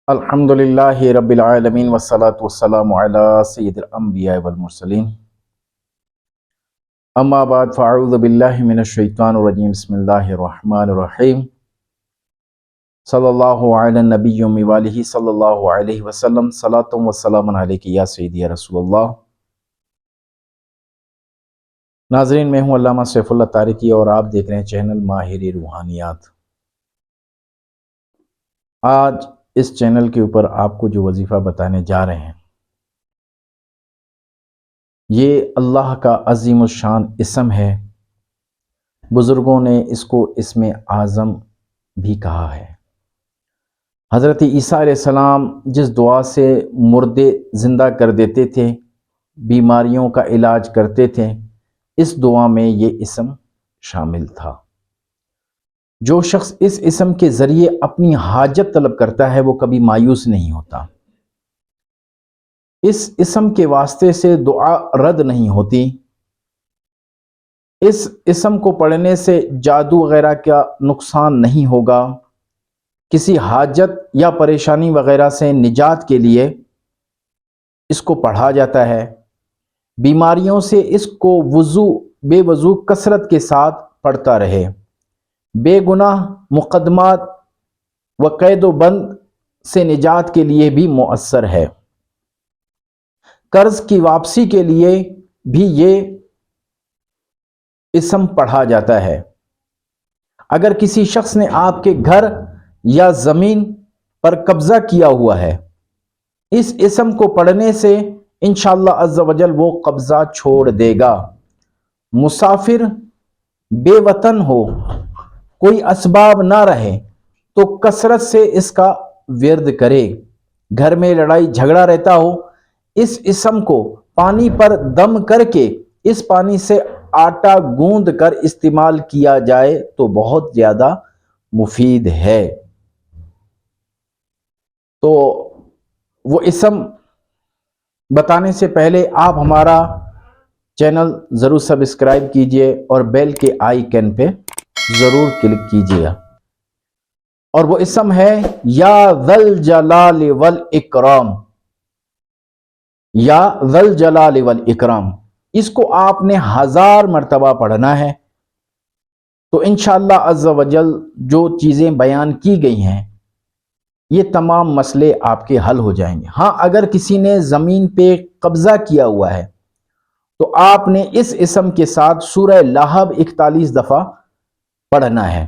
الحمدللہ رب العالمین والصلاة والسلام علی سید الانبیاء والمرسلین اما بعد فاعوذ باللہ من الشیطان الرجیم بسم اللہ الرحمن الرحیم صلی اللہ علی النبی وآلہ صلی اللہ علیہ وسلم صلاۃ وسلام علیک یا سیدی یا رسول اللہ۔ ناظرین، میں ہوں علامہ سیف اللہ طارقی اور آپ دیکھ رہے ہیں چینل ماہر روحانیات۔ آج اس چینل کے اوپر آپ کو جو وظیفہ بتانے جا رہے ہیں یہ اللہ کا عظیم الشان اسم ہے۔ بزرگوں نے اس کو اسم اعظم بھی کہا ہے۔ حضرت عیسیٰ علیہ السلام جس دعا سے مردے زندہ کر دیتے تھے، بیماریوں کا علاج کرتے تھے، اس دعا میں یہ اسم شامل تھا۔ جو شخص اس اسم کے ذریعے اپنی حاجت طلب کرتا ہے وہ کبھی مایوس نہیں ہوتا۔ اس اسم کے واسطے سے دعا رد نہیں ہوتی۔ اس اسم کو پڑھنے سے جادو وغیرہ کا نقصان نہیں ہوگا۔ کسی حاجت یا پریشانی وغیرہ سے نجات کے لیے اس کو پڑھا جاتا ہے۔ بیماریوں سے اس کو بے وضو کثرت کے ساتھ پڑھتا رہے۔ بے گناہ مقدمات و قید و بند سے نجات کے لیے بھی مؤثر ہے۔ قرض کی واپسی کے لیے بھی یہ اسم پڑھا جاتا ہے۔ اگر کسی شخص نے آپ کے گھر یا زمین پر قبضہ کیا ہوا ہے، اس اسم کو پڑھنے سے انشاءاللہ عز و جل وہ قبضہ چھوڑ دے گا۔ مسافر بے وطن ہو، کوئی اسباب نہ رہے تو کثرت سے اس کا ورد کرے۔ گھر میں لڑائی جھگڑا رہتا ہو، اس اسم کو پانی پر دم کر کے اس پانی سے آٹا گوندھ کر استعمال کیا جائے تو بہت زیادہ مفید ہے۔ تو وہ اسم بتانے سے پہلے آپ ہمارا چینل ضرور سبسکرائب کیجئے اور بیل کے آئیکن پہ ضرور کلک کیجئے گا۔ اور وہ اسم ہے یا ذل جلال والاکرام۔ یا ذل جلال والاکرام، اس کو آپ نے 1000 مرتبہ پڑھنا ہے تو انشاءاللہ عز و جل جو چیزیں بیان کی گئی ہیں یہ تمام مسئلے آپ کے حل ہو جائیں گے۔ ہاں، اگر کسی نے زمین پہ قبضہ کیا ہوا ہے تو آپ نے اس اسم کے ساتھ سورہ لہب 41 دفعہ پڑھنا ہے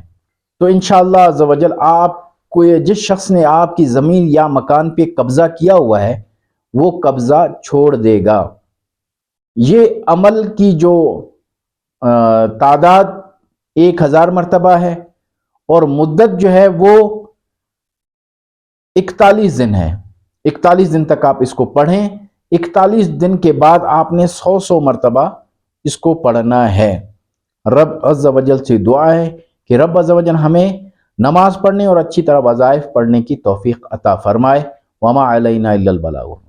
تو انشاءاللہ عز و جل آپ کو جس شخص نے آپ کی زمین یا مکان پہ قبضہ کیا ہوا ہے وہ قبضہ چھوڑ دے گا۔ یہ عمل کی جو تعداد 1000 مرتبہ ہے اور مدت جو ہے وہ 41 دن ہے۔ 41 دن تک آپ اس کو پڑھیں۔ 41 دن کے بعد آپ نے 100 مرتبہ اس کو پڑھنا ہے۔ رب عز و جل سے دعا ہے کہ رب عز و جل ہمیں نماز پڑھنے اور اچھی طرح وظائف پڑھنے کی توفیق عطا فرمائے۔ وما علینا الا البلاغ۔